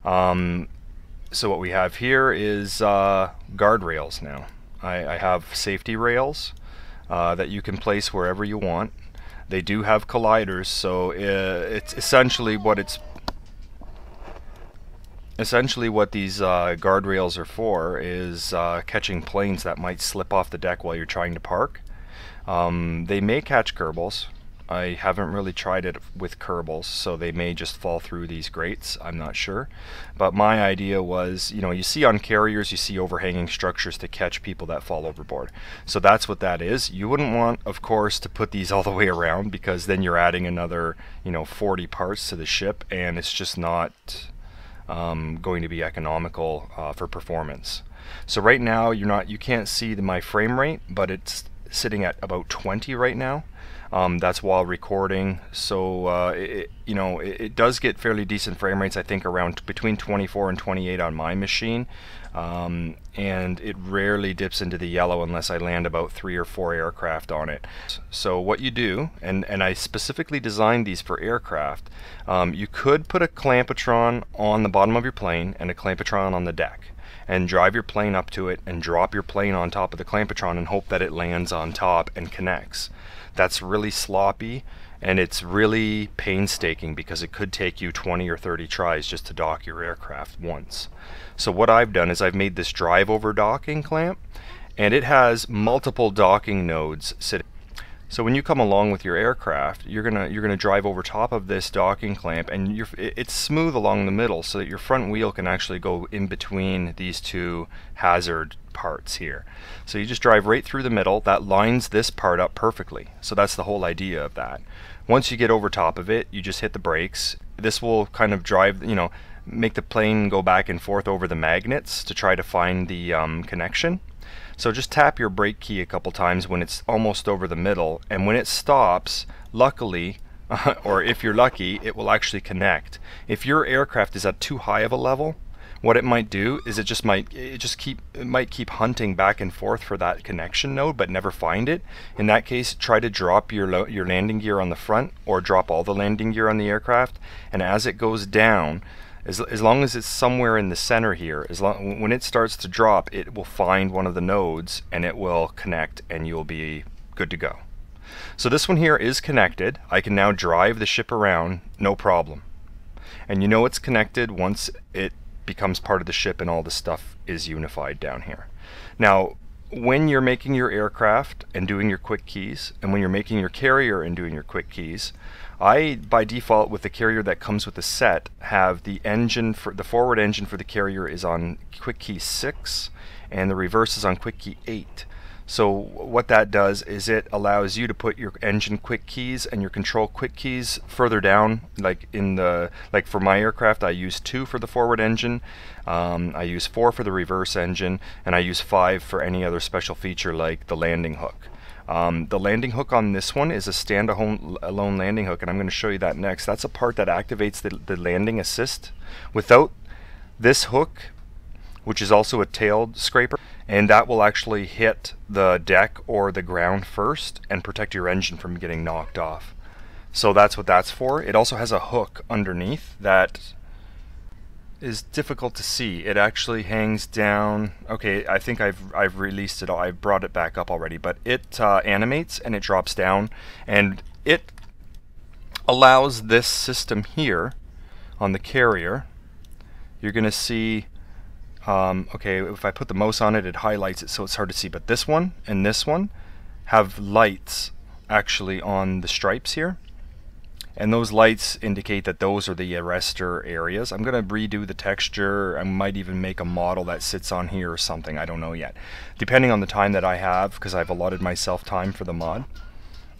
So what we have here is guardrails now. I have safety rails that you can place wherever you want. They do have colliders, so it's essentially what these guardrails are for is catching planes that might slip off the deck while you're trying to park. They may catch kerbals. I haven't really tried it with kerbals, so they may just fall through these grates. I'm not sure. But my idea was, you see on carriers, you see overhanging structures to catch people that fall overboard. So that's what that is. You wouldn't want, of course, to put these all the way around, because then you're adding another, 40 parts to the ship, and it's just not going to be economical for performance. So right now you can't see my frame rate, but it's sitting at about 20 right now. That's while recording, so it does get fairly decent frame rates. I think around between 24 and 28 on my machine, and it rarely dips into the yellow unless I land about 3 or 4 aircraft on it. So what you do, and I specifically designed these for aircraft, you could put a clampetron on the bottom of your plane and a clampetron on the deck, and drive your plane up to it and drop your plane on top of the clampetron and hope that it lands on top and connects. That's really sloppy, and it's really painstaking because it could take you 20 or 30 tries just to dock your aircraft once. So what I've done is I've made this drive over docking clamp, and it has multiple docking nodes sitting. So when you come along with your aircraft, you're gonna drive over top of this docking clamp, and it's smooth along the middle so that your front wheel can actually go in between these two hazard parts here. So you just drive right through the middle. That lines this part up perfectly. So that's the whole idea of that. Once you get over top of it, you just hit the brakes. This will kind of drive, make the plane go back and forth over the magnets to try to find the connection. So just tap your brake key a couple times when it's almost over the middle, and when it stops, luckily, or if you're lucky, it will actually connect. If your aircraft is at too high of a level, what it might do is it might keep hunting back and forth for that connection node but never find it. In that case, try to drop your landing gear on the front, or drop all the landing gear on the aircraft, and as it goes down, as long as it's somewhere in the center here, when it starts to drop, it will find one of the nodes and it will connect, and you'll be good to go. So this one here is connected. I can now drive the ship around, no problem. And it's connected once it becomes part of the ship and all the stuff is unified down here. Now, when you're making your aircraft and doing your quick keys, and when you're making your carrier and doing your quick keys, I, by default, with the carrier that comes with the set, have the forward engine for the carrier is on quick key 6, and the reverse is on quick key 8. So what that does is it allows you to put your engine quick keys and your control quick keys further down, like for my aircraft I use 2 for the forward engine, I use 4 for the reverse engine, and I use 5 for any other special feature like the landing hook. The landing hook on this one is a standalone landing hook, and I'm going to show you that next. That's a part that activates the landing assist. Without this hook, which is also a tailed scraper, and that will actually hit the deck or the ground first and protect your engine from getting knocked off. So that's what that's for. It also has a hook underneath that is difficult to see. It actually hangs down. Okay, I think I've released it. I've brought it back up already, but it animates and it drops down, and it allows this system here on the carrier. You're gonna see okay, if I put the mouse on it, it highlights it so it's hard to see, but this one and this one have lights actually on the stripes here, and those lights indicate that those are the arrestor areas. I'm going to redo the texture. I might even make a model that sits on here or something. I don't know yet, depending on the time that I have, because I've allotted myself time for the mod.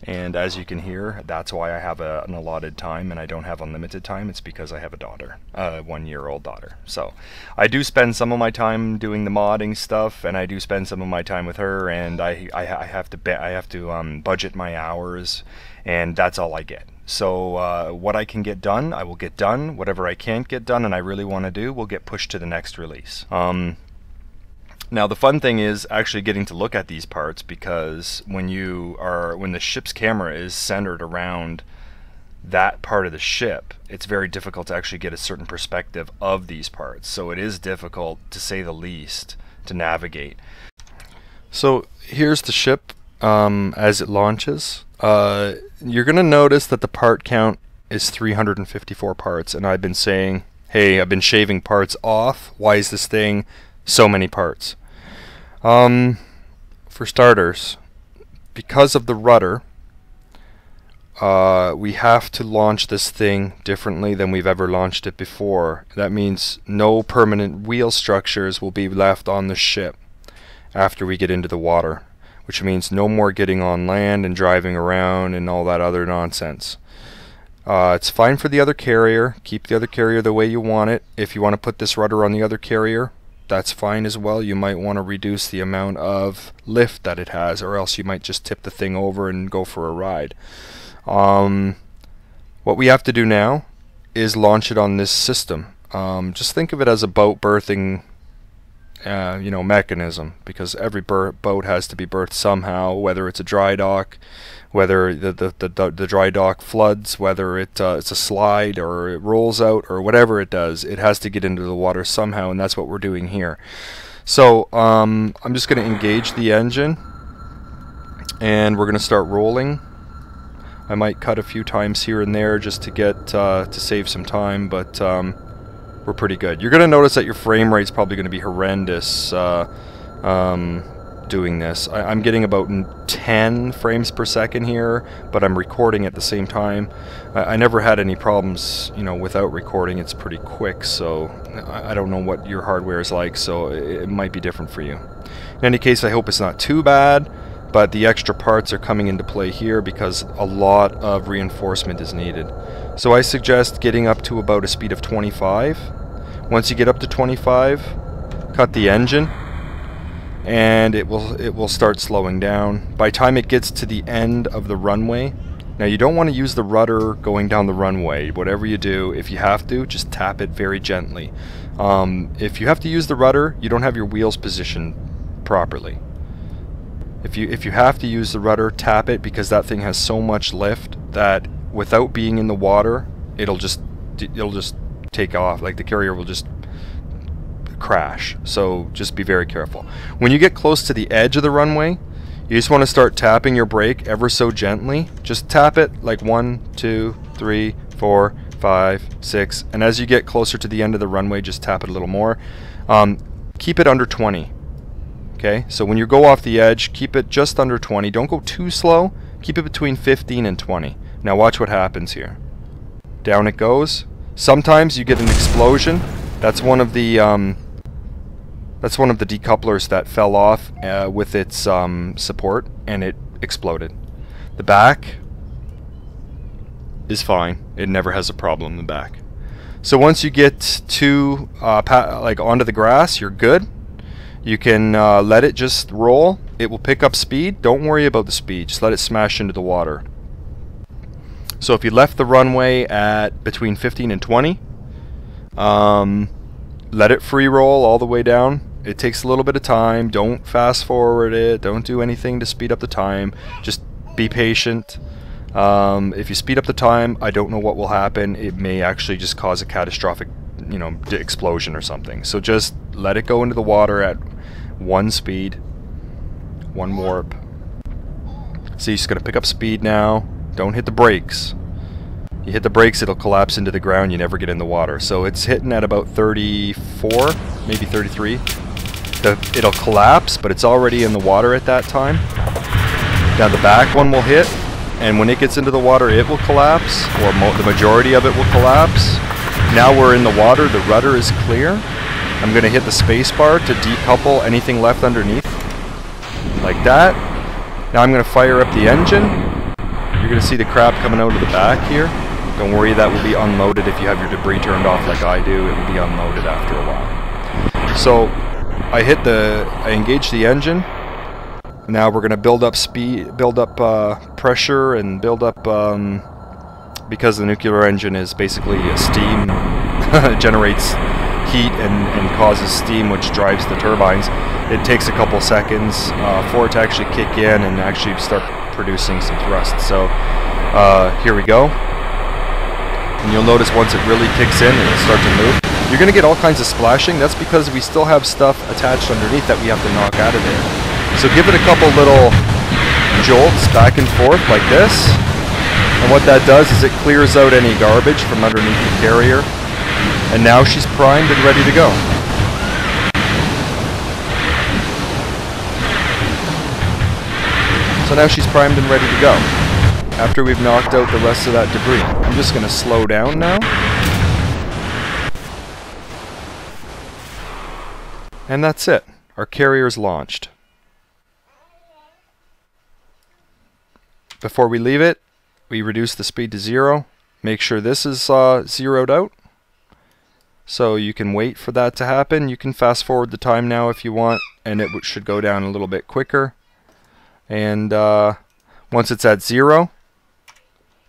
And as you can hear, that's why I have an allotted time and I don't have unlimited time. It's because I have a daughter, a 1-year-old daughter. So I do spend some of my time doing the modding stuff, and I do spend some of my time with her, and I have to budget my hours, and that's all I get. So what I can get done, I will get done. Whatever I can't get done and I really want to do will get pushed to the next release. Now the fun thing is actually getting to look at these parts, because when the ship's camera is centered around that part of the ship, it's very difficult to actually get a certain perspective of these parts. So it is difficult, to say the least, to navigate. So here's the ship as it launches. You're going to notice that the part count is 354 parts, and I've been saying, hey, I've been shaving parts off. Why is this thing so many parts? For starters, because of the rudder, we have to launch this thing differently than we've ever launched it before. That means no permanent wheel structures will be left on the ship after we get into the water, which means no more getting on land and driving around and all that other nonsense. It's fine for the other carrier. Keep the other carrier the way you want it. If you want to put this rudder on the other carrier, that's fine as well. You might want to reduce the amount of lift that it has, or else you might just tip the thing over and go for a ride. What we have to do now is launch it on this system. Just think of it as a boat berthing mechanism, because every boat has to be berthed somehow, whether it's a dry dock, whether the dry dock floods, whether it's a slide or it rolls out, or whatever it does, it has to get into the water somehow, and that's what we're doing here. So I'm just going to engage the engine, and we're going to start rolling. I might cut a few times here and there just to get to save some time, but we're pretty good. You're going to notice that your frame rate's probably going to be horrendous doing this. I'm getting about 10 frames per second here, but I'm recording at the same time. I never had any problems, without recording. It's pretty quick, so I don't know what your hardware is like, so it might be different for you. In any case, I hope it's not too bad, but the extra parts are coming into play here because a lot of reinforcement is needed. So I suggest getting up to about a speed of 25. Once you get up to 25, cut the engine, and it will start slowing down. By the time it gets to the end of the runway, now you don't want to use the rudder going down the runway. Whatever you do, if you have to, just tap it very gently. If you have to use the rudder, you don't have your wheels positioned properly. If you have to use the rudder, tap it, because that thing has so much lift that without being in the water, it'll just take off. Like, the carrier will just crash. So just be very careful. When you get close to the edge of the runway, you just want to start tapping your brake ever so gently. Just tap it like 1, 2, 3, 4, 5, 6, and as you get closer to the end of the runway, just tap it a little more. Keep it under 20. Okay, so when you go off the edge, keep it just under 20. Don't go too slow. Keep it between 15 and 20. Now watch what happens here. Down it goes. Sometimes you get an explosion. That's one of the decouplers that fell off with its support, and it exploded. The back is fine. It never has a problem in the back. So once you get to onto the grass, you're good. You can let it just roll. It will pick up speed. Don't worry about the speed. Just let it smash into the water. So if you left the runway at between 15 and 20, let it free roll all the way down. It takes a little bit of time. Don't fast forward it. Don't do anything to speed up the time. Just be patient. If you speed up the time, I don't know what will happen. It may actually just cause a catastrophic explosion or something. So just let it go into the water at 1 speed, 1 warp. See, it's going to pick up speed now. Don't hit the brakes. You hit the brakes, it'll collapse into the ground. You never get in the water. So it's hitting at about 34, maybe 33. It'll collapse, but it's already in the water at that time. Now the back one will hit, and when it gets into the water, it will collapse, or the majority of it will collapse. Now we're in the water, the rudder is clear. I'm going to hit the space bar to decouple anything left underneath, like that. Now I'm going to fire up the engine. You're going to see the crap coming out of the back here. Don't worry, that will be unloaded if you have your debris turned off like I do. It will be unloaded after a while. So I engage the engine. Now we're going to build up speed, build up pressure, and build up, because the nuclear engine is basically a steam, it generates heat and causes steam, which drives the turbines. It takes a couple seconds for it to actually kick in and actually start producing some thrust. So here we go. And you'll notice once it really kicks in and it'll start to move, you're going to get all kinds of splashing. That's because we still have stuff attached underneath that we have to knock out of there. So give it a couple little jolts back and forth like this. And what that does is it clears out any garbage from underneath the carrier. And now she's primed and ready to go. So now she's primed and ready to go. After we've knocked out the rest of that debris. I'm just going to slow down now. And that's it. Our carrier's launched. Before we leave it, we reduce the speed to 0. Make sure this is zeroed out. So you can wait for that to happen. You can fast forward the time now if you want, and it should go down a little bit quicker. And once it's at 0,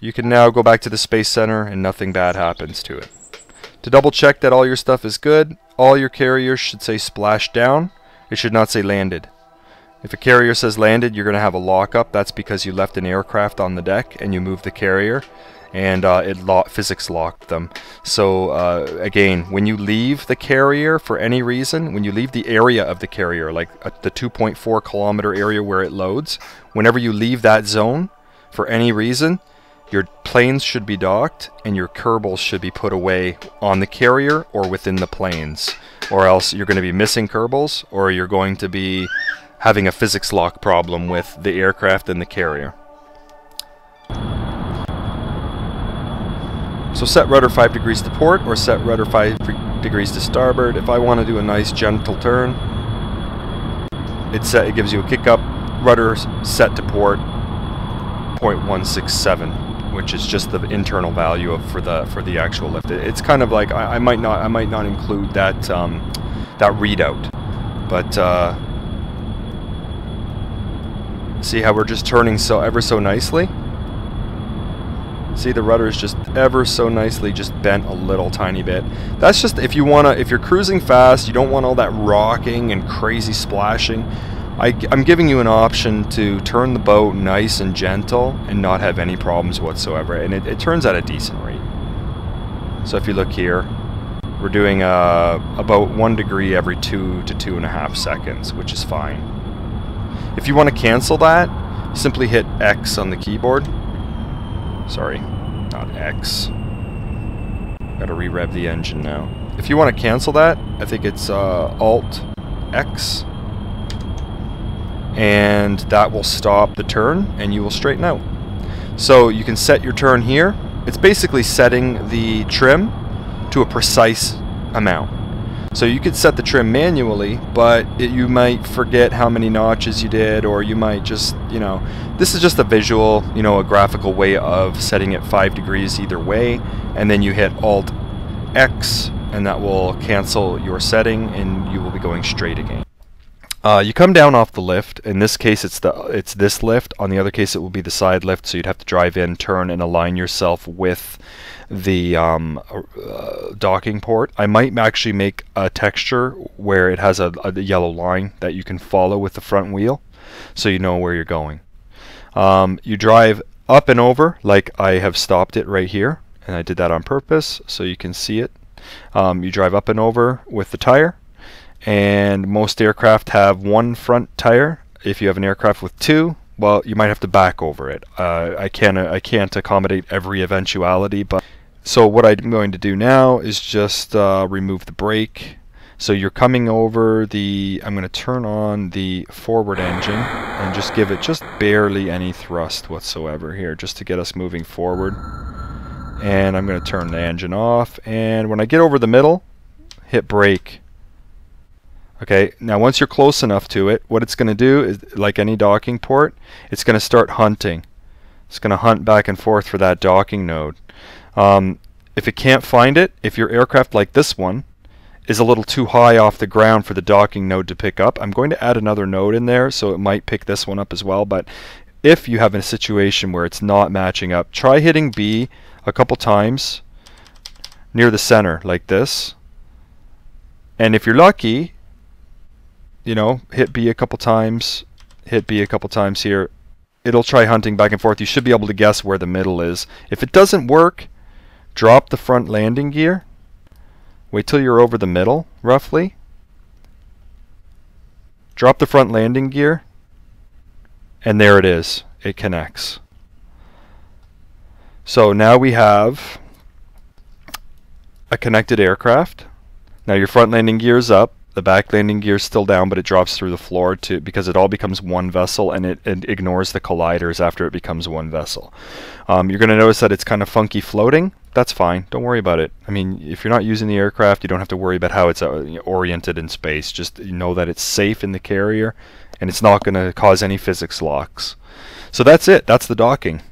you can now go back to the Space Center and nothing bad happens to it. To double check that all your stuff is good, all your carriers should say splash down. It should not say landed. If a carrier says landed, you're going to have a lockup. That's because you left an aircraft on the deck and you moved the carrier, and physics locked them. So again, when you leave the carrier for any reason, when you leave the area of the carrier, like the 2.4 kilometer area where it loads, whenever you leave that zone for any reason, your planes should be docked and your kerbals should be put away on the carrier or within the planes, or else you're going to be missing kerbals, or you're going to be having a physics lock problem with the aircraft and the carrier. So set rudder 5 degrees to port, or set rudder 5 degrees to starboard. If I want to do a nice gentle turn, it gives you a kick up, rudder set to port 0.167. which is just the internal value for the actual lift. It's kind of like I might not include that that readout, but see how we're just turning ever so nicely. See, the rudder is just ever so nicely just bent a little tiny bit. That's just if you're cruising fast, you don't want all that rocking and crazy splashing. I'm giving you an option to turn the boat nice and gentle and not have any problems whatsoever, and it turns at a decent rate. So if you look here, we're doing about 1 degree every 2 to 2.5 seconds, which is fine. If you want to cancel that, simply hit X on the keyboard. Sorry, not X. Gotta re-rev the engine now. If you want to cancel that, I think it's Alt X. And that will stop the turn and you will straighten out. So you can set your turn here. It's basically setting the trim to a precise amount. So you could set the trim manually, but you might forget how many notches you did, or you might just, this is just a visual, a graphical way of setting it 5 degrees either way, and then you hit Alt X and that will cancel your setting and you will be going straight again. You come down off the lift. In this case, it's this lift. On the other case, it will be the side lift. So you'd have to drive in, turn, and align yourself with the docking port. I might actually make a texture where it has a yellow line that you can follow with the front wheel, so you know where you're going. You drive up and over, like I have stopped it right here, and I did that on purpose so you can see it. You drive up and over with the tire. And most aircraft have one front tire. If you have an aircraft with two, well, you might have to back over it. I can't accommodate every eventuality, but so what I'm going to do now is just remove the brake. So you're coming over I'm going to turn on the forward engine and just give it just barely any thrust whatsoever here, just to get us moving forward. And I'm going to turn the engine off, and when I get over the middle, hit brake. Okay, now once you're close enough to it, what it's going to do is, like any docking port, it's going to start hunting. It's going to hunt back and forth for that docking node. If it can't find it, if your aircraft like this one is a little too high off the ground for the docking node to pick up, I'm going to add another node in there, so it might pick this one up as well. But if you have a situation where it's not matching up, try hitting B a couple times near the center like this. And if you're lucky, hit B a couple times, hit B a couple times here. It'll try hunting back and forth. You should be able to guess where the middle is. If it doesn't work, drop the front landing gear, wait till you're over the middle, roughly, drop the front landing gear, and there it is. It connects. So now we have a connected aircraft. Now your front landing gear is up, the back landing gear is still down, but it drops through the floor because it all becomes one vessel, and it ignores the colliders after it becomes one vessel. You're going to notice that it's kind of funky floating. That's fine. Don't worry about it. I mean, if you're not using the aircraft, you don't have to worry about how it's oriented in space. Just know that it's safe in the carrier, and it's not going to cause any physics locks. So that's it. That's the docking.